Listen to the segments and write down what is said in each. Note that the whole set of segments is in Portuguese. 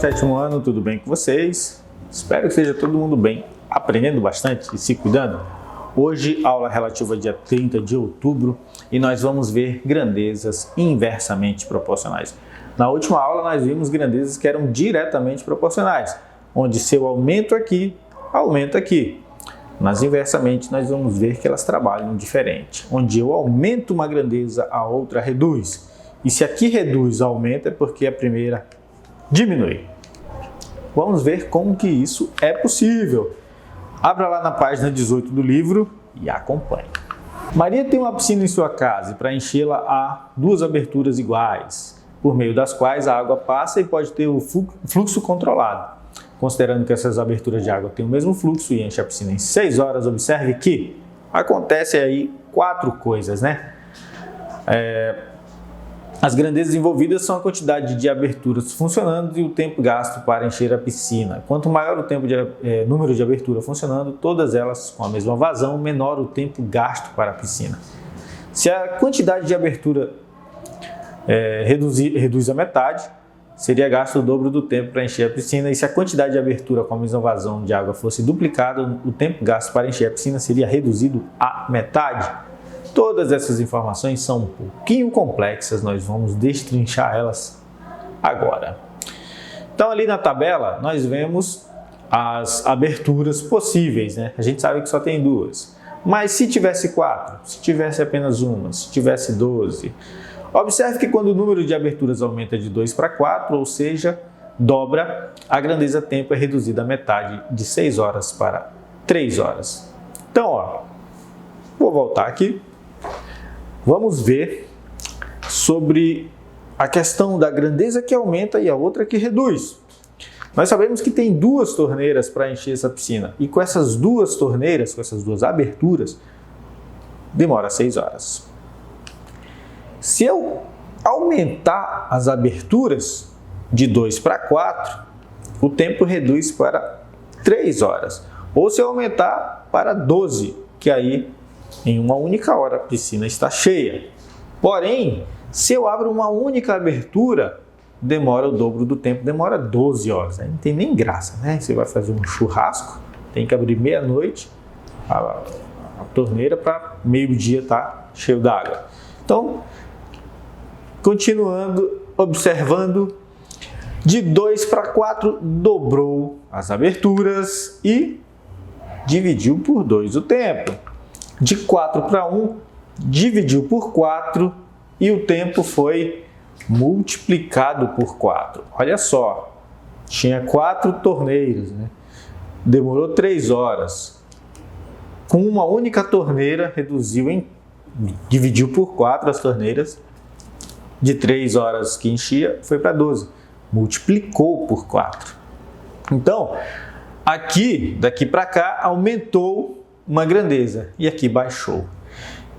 sétimo ano, tudo bem com vocês? Espero que esteja todo mundo bem, aprendendo bastante e se cuidando. Hoje, aula relativa ao dia 30 de outubro e nós vamos ver grandezas inversamente proporcionais. Na última aula, nós vimos grandezas que eram diretamente proporcionais, onde se eu aumento aqui, aumenta aqui. Mas inversamente, nós vamos ver que elas trabalham diferente, onde eu aumento uma grandeza, a outra reduz. E se aqui reduz, aumenta, é porque a primeira diminui. Vamos ver como que isso é possível. Abra lá na página 18 do livro e acompanhe. Maria tem uma piscina em sua casa e para enchê-la há duas aberturas iguais, por meio das quais a água passa e pode ter o fluxo controlado. Considerando que essas aberturas de água têm o mesmo fluxo e enche a piscina em 6 horas, observe que acontece aí 4 coisas, né? As grandezas envolvidas são a quantidade de aberturas funcionando e o tempo gasto para encher a piscina. Quanto maior o número de abertura funcionando, todas elas com a mesma vazão, menor o tempo gasto para a piscina. Se a quantidade de abertura reduz a metade, seria gasto o dobro do tempo para encher a piscina, e se a quantidade de abertura com a mesma vazão de água fosse duplicada, o tempo gasto para encher a piscina seria reduzido à metade. Todas essas informações são um pouquinho complexas, nós vamos destrinchar elas agora. Então ali na tabela nós vemos as aberturas possíveis, né? A gente sabe que só tem 2, mas se tivesse 4, se tivesse apenas uma, se tivesse 12... Observe que quando o número de aberturas aumenta de 2 para 4, ou seja, dobra, a grandeza tempo é reduzida à metade, de 6 horas para 3 horas. Então, vou voltar aqui. Vamos ver sobre a questão da grandeza que aumenta e a outra que reduz. Nós sabemos que tem 2 torneiras para encher essa piscina, e com essas 2 torneiras, com essas 2 aberturas, demora 6 horas. Se eu aumentar as aberturas de 2 para 4, o tempo reduz para 3 horas. Ou se eu aumentar para 12, que aí em uma única hora a piscina está cheia. Porém, se eu abro uma única abertura, demora o dobro do tempo, demora 12 horas. Aí não tem nem graça, né? Você vai fazer um churrasco, tem que abrir meia-noite a torneira para meio-dia estar cheio d'água. Então, continuando, observando, de 2 para 4 dobrou as aberturas e dividiu por 2 o tempo. De 4 para 1, dividiu por 4 e o tempo foi multiplicado por 4. Olha só, tinha 4 torneiras, né? Demorou 3 horas. Com uma única torneira, dividiu por 4 as torneiras. De 3 horas que enchia, foi para 12. Multiplicou por 4. Então, aqui, daqui para cá, aumentou uma grandeza e aqui baixou.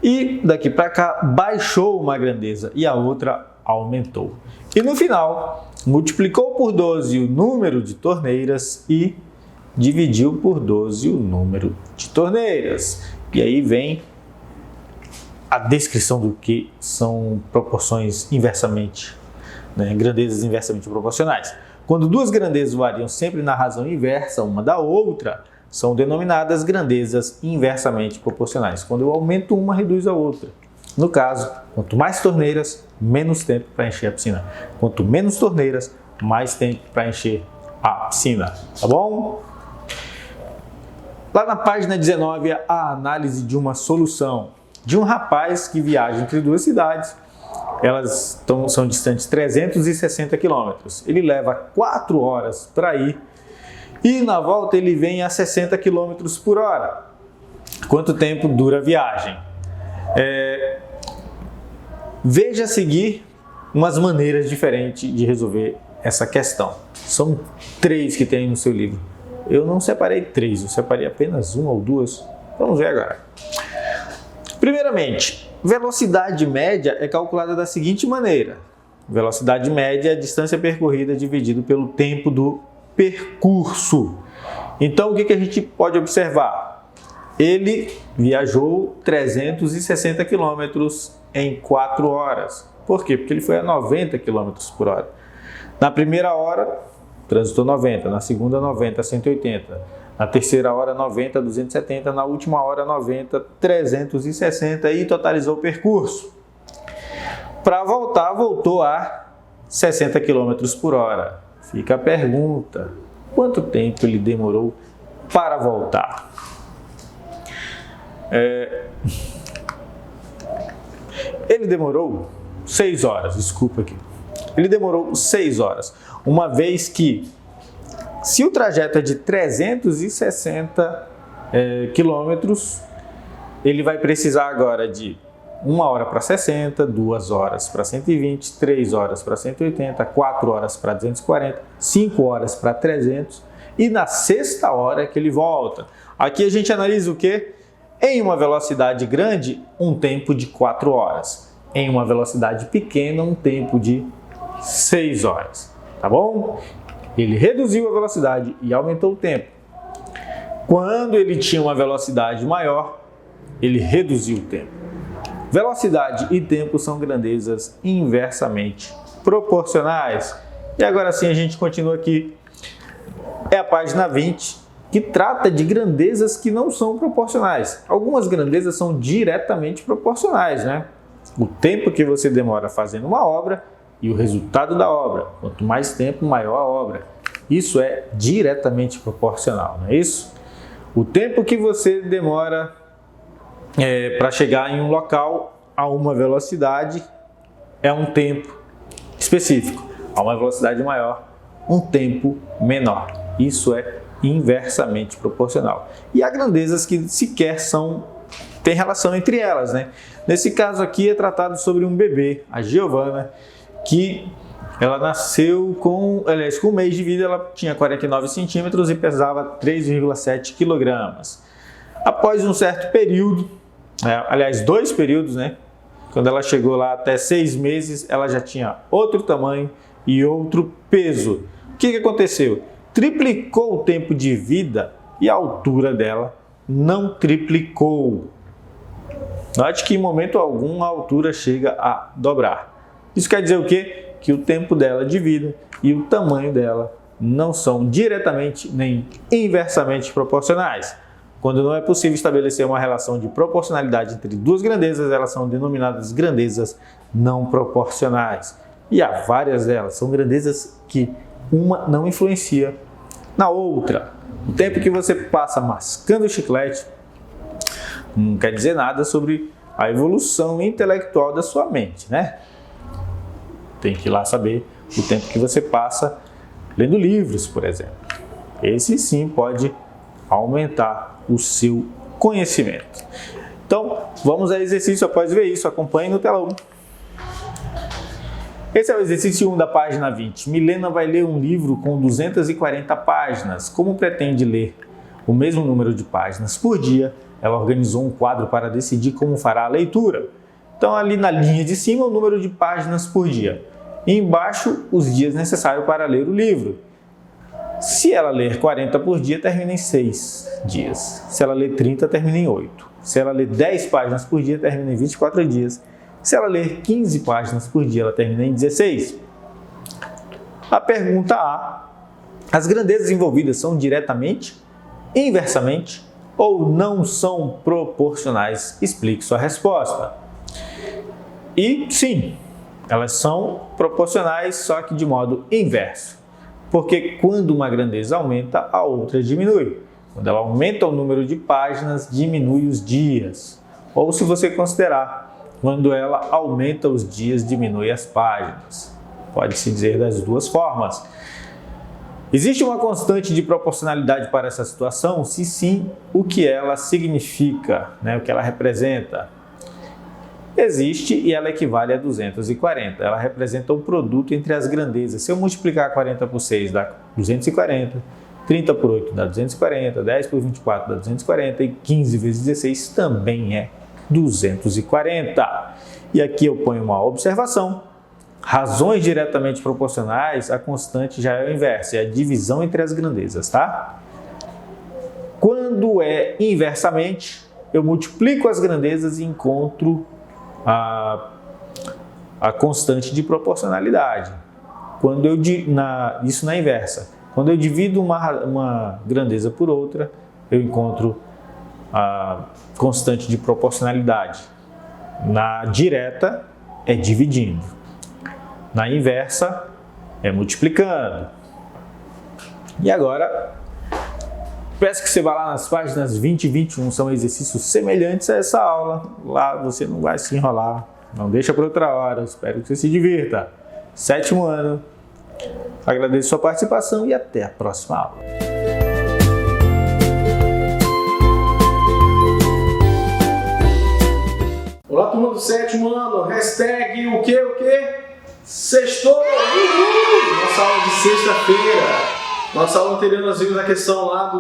E daqui para cá, baixou uma grandeza e a outra aumentou. E no final, multiplicou por 12 o número de torneiras e dividiu por 12 o número de torneiras. E aí vem a descrição do que são proporções inversamente, grandezas inversamente proporcionais. Quando 2 grandezas variam sempre na razão inversa uma da outra, são denominadas grandezas inversamente proporcionais. Quando eu aumento uma, reduz a outra. No caso, quanto mais torneiras, menos tempo para encher a piscina. Quanto menos torneiras, mais tempo para encher a piscina. Tá bom? Lá na página 19, a análise de uma solução. De um rapaz que viaja entre 2 cidades, elas são distantes 360 quilômetros. Ele leva 4 horas para ir e na volta ele vem a 60 quilômetros por hora. Quanto tempo dura a viagem? Veja a seguir umas maneiras diferentes de resolver essa questão. São 3 que tem no seu livro. Eu não separei 3, eu separei apenas 1 ou 2. Vamos ver agora. Primeiramente, velocidade média é calculada da seguinte maneira. Velocidade média é a distância percorrida dividido pelo tempo do percurso. Então, o que a gente pode observar? Ele viajou 360 km em 4 horas. Por quê? Porque ele foi a 90 km por hora. Na primeira hora, transitou 90, na segunda 90, 180, na terceira hora 90, 270, na última hora 90, 360 e totalizou o percurso. Para voltar, voltou a 60 km por hora. Fica a pergunta, quanto tempo ele demorou para voltar? Ele demorou 6 horas, desculpa aqui. Ele demorou 6 horas, uma vez que, se o trajeto é de 360 quilômetros, ele vai precisar agora de 1 hora para 60, 2 horas para 120, 3 horas para 180, 4 horas para 240, 5 horas para 300 e na sexta hora que ele volta. Aqui a gente analisa o quê? Em uma velocidade grande, um tempo de 4 horas. Em uma velocidade pequena, um tempo de 6 horas. Tá bom? Ele reduziu a velocidade e aumentou o tempo. Quando ele tinha uma velocidade maior, ele reduziu o tempo. Velocidade e tempo são grandezas inversamente proporcionais. E agora sim a gente continua aqui. É a página 20, que trata de grandezas que não são proporcionais. Algumas grandezas são diretamente proporcionais, né? O tempo que você demora fazendo uma obra e o resultado da obra. Quanto mais tempo, maior a obra. Isso é diretamente proporcional, não é isso? O tempo que você demora para chegar em um local a uma velocidade é um tempo específico. A uma velocidade maior, um tempo menor. Isso é inversamente proporcional. E há grandezas que sequer tem relação entre elas, né? Nesse caso aqui é tratado sobre um bebê, a Giovana, que ela nasceu com um mês de vida, ela tinha 49 centímetros e pesava 3,7 quilogramas. Após um certo período, 2 períodos, né? Quando ela chegou lá até 6 meses, ela já tinha outro tamanho e outro peso. O que aconteceu? Triplicou o tempo de vida e a altura dela não triplicou. Note que em momento algum a altura chega a dobrar. Isso quer dizer o quê? Que o tempo dela de vida e o tamanho dela não são diretamente nem inversamente proporcionais. Quando não é possível estabelecer uma relação de proporcionalidade entre duas grandezas, elas são denominadas grandezas não proporcionais. E há várias delas, são grandezas que uma não influencia na outra. O tempo que você passa mascando o chiclete não quer dizer nada sobre a evolução intelectual da sua mente, né? Tem que ir lá saber o tempo que você passa lendo livros, por exemplo. Esse sim pode aumentar o seu conhecimento. Então, vamos ao exercício após ver isso. Acompanhe no telão. Esse é o exercício 1 da página 20. Milena vai ler um livro com 240 páginas. Como pretende ler o mesmo número de páginas por dia, ela organizou um quadro para decidir como fará a leitura. Então, ali na linha de cima, o número de páginas por dia. E embaixo, os dias necessários para ler o livro. Se ela ler 40 por dia, termina em 6 dias. Se ela ler 30, termina em 8. Se ela ler 10 páginas por dia, termina em 24 dias. Se ela ler 15 páginas por dia, ela termina em 16. A pergunta A: as grandezas envolvidas são diretamente, inversamente ou não são proporcionais? Explique sua resposta. E sim, elas são proporcionais, só que de modo inverso. Porque quando uma grandeza aumenta, a outra diminui. Quando ela aumenta o número de páginas, diminui os dias. Ou se você considerar, quando ela aumenta os dias, diminui as páginas. Pode-se dizer das duas formas. Existe uma constante de proporcionalidade para essa situação? Se sim, o que ela significa, o que ela representa? Existe e ela equivale a 240. Ela representa o produto entre as grandezas. Se eu multiplicar 40 por 6 dá 240, 30 por 8 dá 240, 10 por 24 dá 240 e 15 vezes 16 também é 240. E aqui eu ponho uma observação. Razões diretamente proporcionais, a constante já é o inverso, é a divisão entre as grandezas, tá? Quando é inversamente, eu multiplico as grandezas e encontro a constante de proporcionalidade. isso na inversa. Quando eu divido uma grandeza por outra, eu encontro a constante de proporcionalidade. Na direta, é dividindo. Na inversa, é multiplicando. E agora, peço que você vá lá nas páginas 20 e 21, são exercícios semelhantes a essa aula. Lá você não vai se enrolar, não deixa para outra hora, espero que você se divirta. 7º ano, agradeço sua participação e até a próxima aula. Olá, turma do 7º ano, hashtag o quê? Sextou! Nossa aula de sexta-feira. Nossa aula anterior nós vimos a questão lá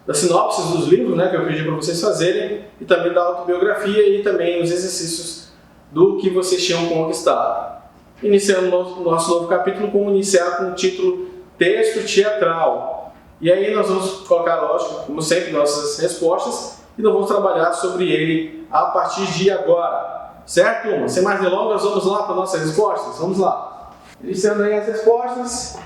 das sinopses dos livros, né, que eu pedi para vocês fazerem, e também da autobiografia e também os exercícios do que vocês tinham conquistado. Iniciando o nosso novo capítulo, como iniciar com o título Texto Teatral. E aí nós vamos colocar, lógico, como sempre, nossas respostas e nós vamos trabalhar sobre ele a partir de agora. Certo, turma? Sem mais delongas, vamos lá para nossas respostas? Vamos lá. Iniciando aí as respostas.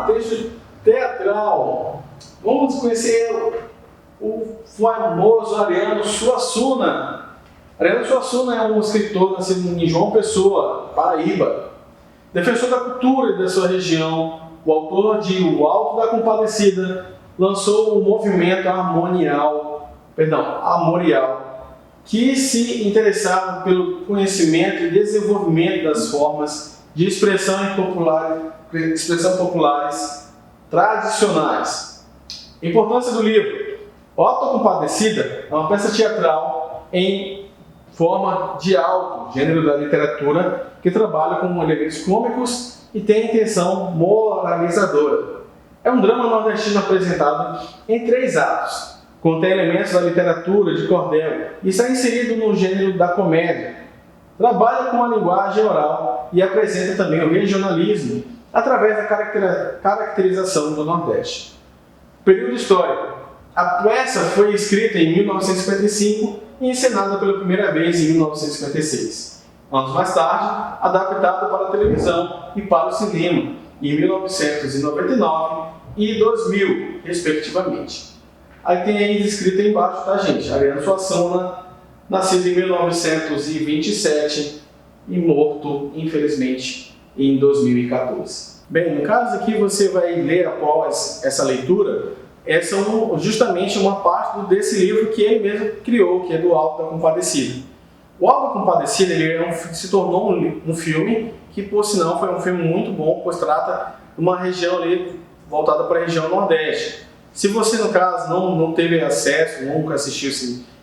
Texto teatral. Vamos conhecer o famoso Ariano Suassuna. Ariano Suassuna é um escritor nascido em João Pessoa, Paraíba. Defensor da cultura da sua região, o autor de O Alto da Compadecida, lançou o movimento armorial, que se interessava pelo conhecimento e desenvolvimento das formas de expressão populares tradicionais. Importância do livro. O Alto da Compadecida é uma peça teatral em forma de alto, gênero da literatura, que trabalha com elementos cômicos e tem intenção moralizadora. É um drama nordestino apresentado em 3 atos. Contém elementos da literatura de cordel e está inserido no gênero da comédia. Trabalha com a linguagem oral e apresenta também o regionalismo através da caracterização do Nordeste. Período histórico. A peça foi escrita em 1955 e encenada pela primeira vez em 1956. Anos mais tarde, adaptada para a televisão e para o cinema em 1999 e 2000, respectivamente. Aí tem aí escrito aí embaixo, tá, gente? Ariano Suassuna, nascido em 1927 e morto, infelizmente, em 2014. Bem, no caso aqui você vai ler após essa leitura, essa é justamente uma parte desse livro que ele mesmo criou, que é do Alto da Compadecida. O Alto da Compadecida se tornou um filme que, por sinal, foi um filme muito bom, pois trata de uma região ali voltada para a região Nordeste. Se você, no caso, não teve acesso, nunca assistiu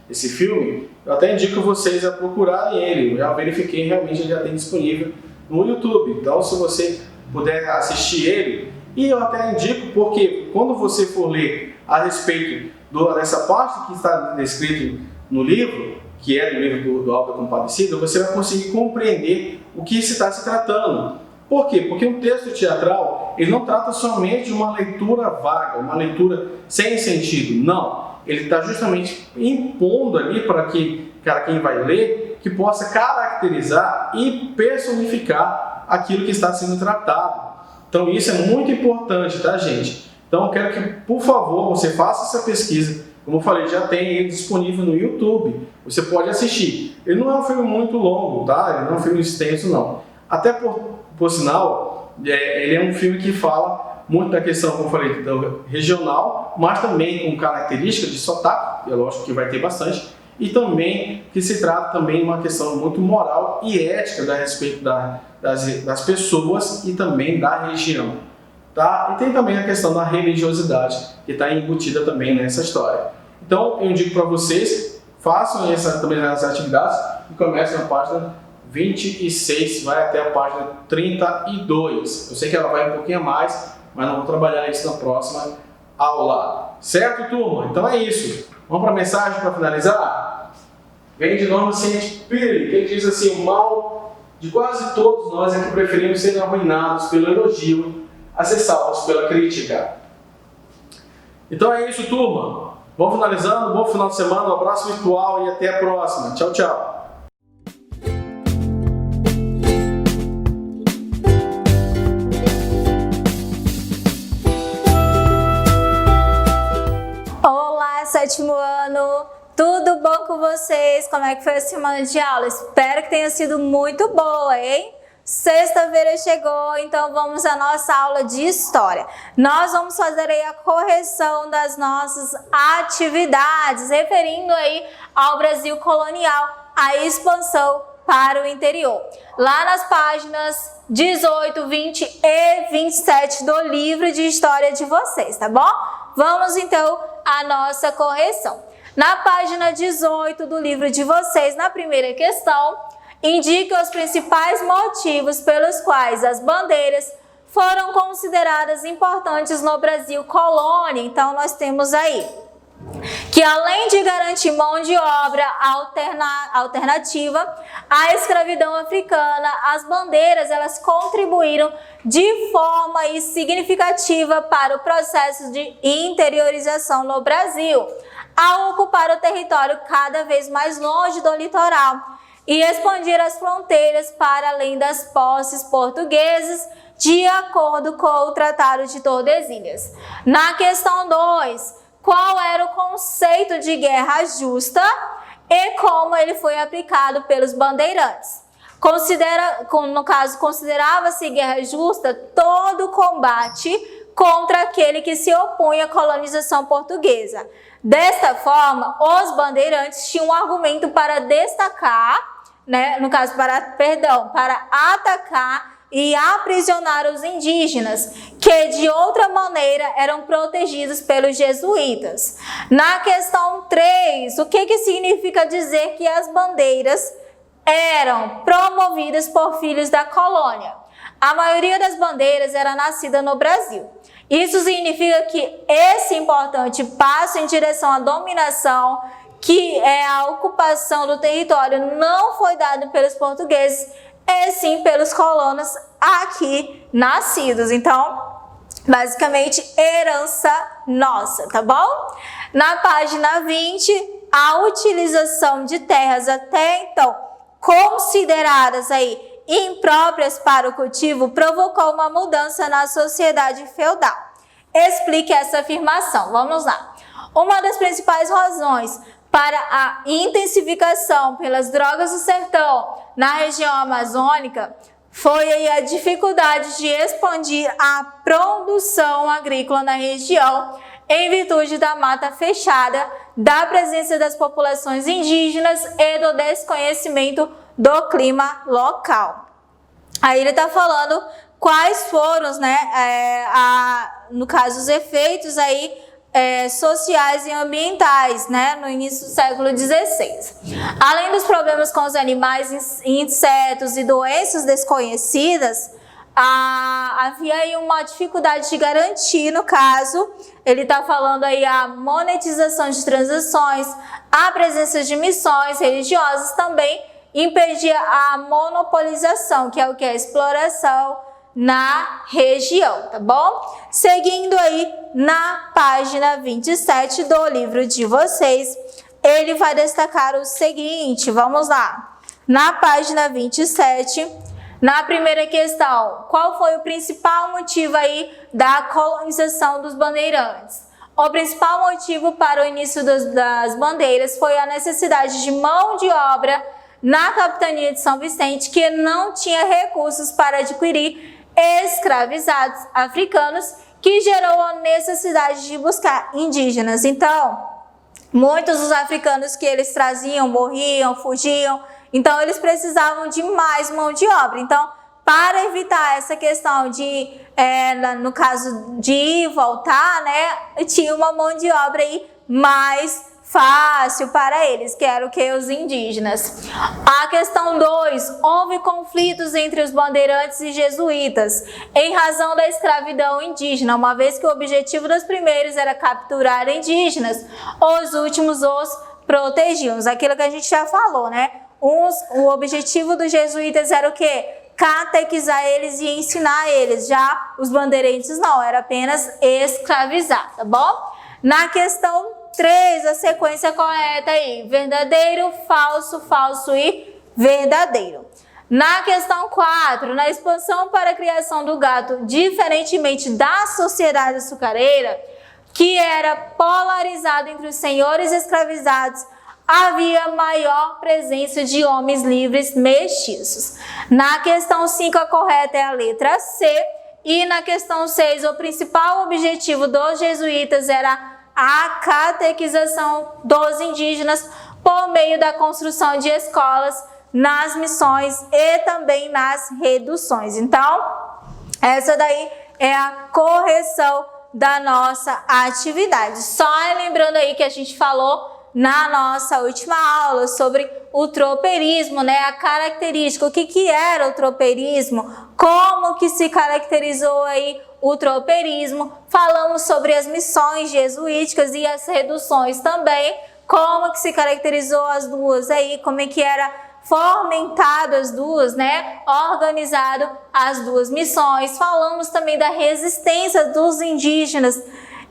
esse filme, eu até indico vocês a procurarem ele. Eu já verifiquei, realmente ele já tem disponível no YouTube. Então, se você puder assistir ele, e eu até indico porque quando você for ler a respeito dessa parte que está descrito no livro, que é do livro do Auto da Compadecida, você vai conseguir compreender o que se está se tratando. Por quê? Porque um texto teatral, ele não trata somente de uma leitura vaga, uma leitura sem sentido. Não. Ele está justamente impondo ali para que quem vai ler, que possa caracterizar e personificar aquilo que está sendo tratado. Então isso é muito importante, tá, gente? Então eu quero que, por favor, você faça essa pesquisa. Como eu falei, já tem ele disponível no YouTube. Você pode assistir. Ele não é um filme muito longo, tá? Ele não é um filme extenso, não. Até por sinal, ele é um filme que fala muito da questão, como eu falei, do regional, mas também com características de sotaque, é lógico que vai ter bastante, e também que se trata também de uma questão muito moral e ética a respeito das pessoas e também da região. Tá? E tem também a questão da religiosidade, que está embutida também nessa história. Então, eu indico para vocês, façam também essas atividades e comecem na página 26, vai até a página 32. Eu sei que ela vai um pouquinho a mais, mas não vou trabalhar isso na próxima aula. Certo, turma? Então é isso. Vamos para a mensagem para finalizar? Vem de novo Saint Piri, que ele diz assim: o mal de quase todos nós é que preferimos ser arruinados pelo elogio a ser salvos pela crítica. Então é isso, turma. Vamos finalizando. Bom final de semana, um abraço virtual e até a próxima. Tchau, tchau. Sétimo ano, tudo bom com vocês? Como é que foi a semana de aula? Espero que tenha sido muito boa, hein? Sexta-feira chegou, então vamos à nossa aula de História. Nós vamos fazer aí a correção das nossas atividades, referindo aí ao Brasil colonial, a expansão para o interior. Lá nas páginas 18, 20 e 27 do livro de História de vocês, tá bom? Vamos então à nossa correção. Na página 18 do livro de vocês, na primeira questão, indique os principais motivos pelos quais as bandeiras foram consideradas importantes no Brasil colônia. Então, nós temos aí que, além de garantir mão de obra alternativa à escravidão africana, as bandeiras elas contribuíram de forma significativa para o processo de interiorização no Brasil, ao ocupar o território cada vez mais longe do litoral e expandir as fronteiras para além das posses portuguesas, de acordo com o Tratado de Tordesilhas. Na questão 2, qual era o conceito de guerra justa e como ele foi aplicado pelos bandeirantes? Considerava-se guerra justa todo combate contra aquele que se opunha à colonização portuguesa. Desta forma, os bandeirantes tinham um argumento para destacar, para atacar e aprisionar os indígenas, que de outra maneira eram protegidos pelos jesuítas. Na questão 3, o que significa dizer que as bandeiras eram promovidas por filhos da colônia? A maioria das bandeiras era nascida no Brasil. Isso significa que esse importante passo em direção à dominação, que é a ocupação do território, não foi dado pelos portugueses, e sim pelos colonos aqui nascidos. Então, basicamente, herança nossa, tá bom? Na página 20, a utilização de terras até então consideradas aí impróprias para o cultivo provocou uma mudança na sociedade feudal. Explique essa afirmação. Vamos lá. Uma das principais razões para a intensificação pelas drogas do sertão na região amazônica foi aí a dificuldade de expandir a produção agrícola na região em virtude da mata fechada, da presença das populações indígenas e do desconhecimento do clima local. Aí ele está falando quais foram, no caso, os efeitos aí sociais e ambientais, né, no início do século XVI. Além dos problemas com os animais, insetos e doenças desconhecidas, havia aí uma dificuldade de garantir, no caso, ele está falando aí a monetização de transações, a presença de missões religiosas também impedia a monopolização, que é o que? A exploração na região, tá bom? Seguindo aí na página 27 do livro de vocês, ele vai destacar o seguinte, vamos lá. Na página 27, na primeira questão, qual foi o principal motivo aí da colonização dos bandeirantes? O principal motivo para o início das bandeiras foi a necessidade de mão de obra na capitania de São Vicente, que não tinha recursos para adquirir escravizados africanos, que gerou a necessidade de buscar indígenas. Então, muitos dos africanos que eles traziam morriam, fugiam, então eles precisavam de mais mão de obra. Então, para evitar essa questão de, no caso de ir e voltar, né, tinha uma mão de obra aí mais fácil para eles, que era o que? Os indígenas. A questão 2, houve conflitos entre os bandeirantes e jesuítas em razão da escravidão indígena, uma vez que o objetivo dos primeiros era capturar indígenas, os últimos os protegiam. Aquilo que a gente já falou, né? O objetivo dos jesuítas era o quê? Catequizar eles e ensinar eles. Já os bandeirantes não, era apenas escravizar, tá bom? Na questão 3, a sequência correta aí, verdadeiro, falso, falso e verdadeiro. Na questão 4, na expansão para a criação do gado, diferentemente da sociedade açucareira, que era polarizada entre os senhores escravizados, havia maior presença de homens livres mestiços. Na questão 5, a correta é a letra C. E na questão 6, o principal objetivo dos jesuítas era a catequização dos indígenas por meio da construção de escolas nas missões e também nas reduções. Então, essa daí é a correção da nossa atividade. Só lembrando aí que a gente falou na nossa última aula sobre o tropeirismo, né? A característica, o que era o tropeirismo, como que se caracterizou aí o tropeirismo, falamos sobre as missões jesuíticas e as reduções também, como que se caracterizou as duas aí, como é que era fomentado as duas, né? Organizado as duas missões. Falamos também da resistência dos indígenas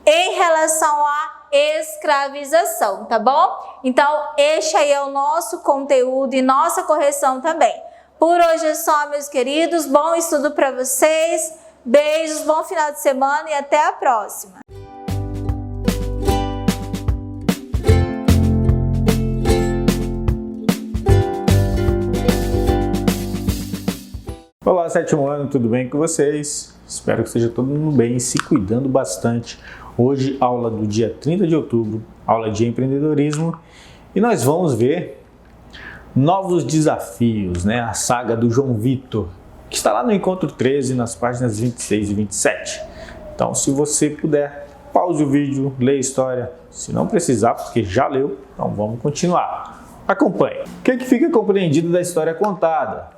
em relação à escravização, tá bom? Então, este aí é o nosso conteúdo e nossa correção também. Por hoje é só, meus queridos. Bom estudo para vocês. Beijos, bom final de semana e até a próxima. Olá, sétimo ano, tudo bem com vocês? Espero que esteja todo mundo bem, se cuidando bastante. Hoje, aula do dia 30 de outubro, aula de empreendedorismo, e nós vamos ver novos desafios, né? A saga do João Vitor, que está lá no encontro 13, nas páginas 26 e 27. Então, se você puder, pause o vídeo, leia a história. Se não precisar, porque já leu, então vamos continuar. Acompanhe. O que fica compreendido da história contada?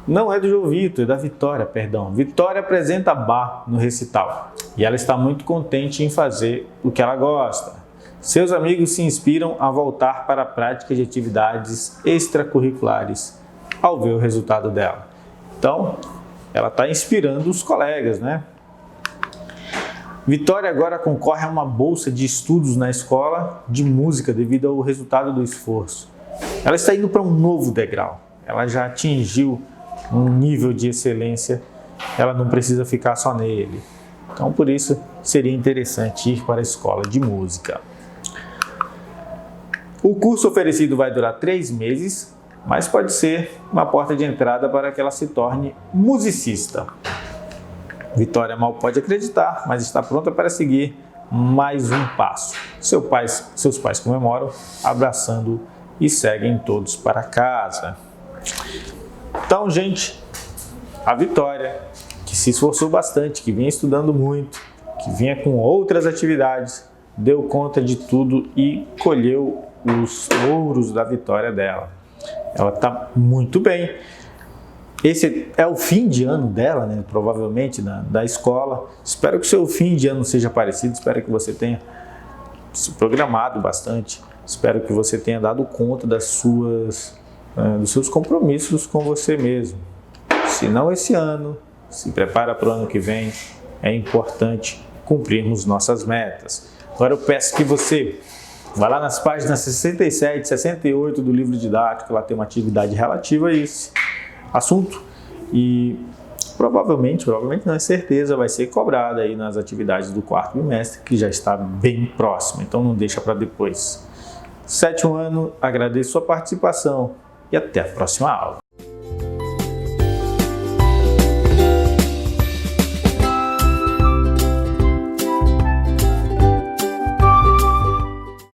Não é do João Vitor, é da Vitória, perdão. Vitória apresenta Bá no recital e ela está muito contente em fazer o que ela gosta. Seus amigos se inspiram a voltar para a prática de atividades extracurriculares ao ver o resultado dela. Então, ela está inspirando os colegas, né? Vitória agora concorre a uma bolsa de estudos na escola de música devido ao resultado do esforço. Ela está indo para um novo degrau. Ela já atingiu um nível de excelência, ela não precisa ficar só nele. Então, por isso, seria interessante ir para a escola de música. O curso oferecido vai durar 3 meses, mas pode ser uma porta de entrada para que ela se torne musicista. Vitória mal pode acreditar, mas está pronta para seguir mais um passo. Seus pais comemoram, abraçando e seguem todos para casa. Então, gente, a Vitória, que se esforçou bastante, que vinha estudando muito, que vinha com outras atividades, deu conta de tudo e colheu os louros da vitória dela. Ela está muito bem. Esse é o fim de ano dela, né? Provavelmente da escola. Espero que o seu fim de ano seja parecido, espero que você tenha se programado bastante, espero que você tenha dado conta dos seus compromissos com você mesmo. Se não esse ano, se prepara para o ano que vem, é importante cumprirmos nossas metas. Agora eu peço que você vá lá nas páginas 67 e 68 do livro didático, lá tem uma atividade relativa a esse assunto e provavelmente não é certeza, vai ser cobrada aí nas atividades do quarto bimestre, que já está bem próximo, então não deixa para depois. 7º ano, agradeço sua participação e até a próxima aula.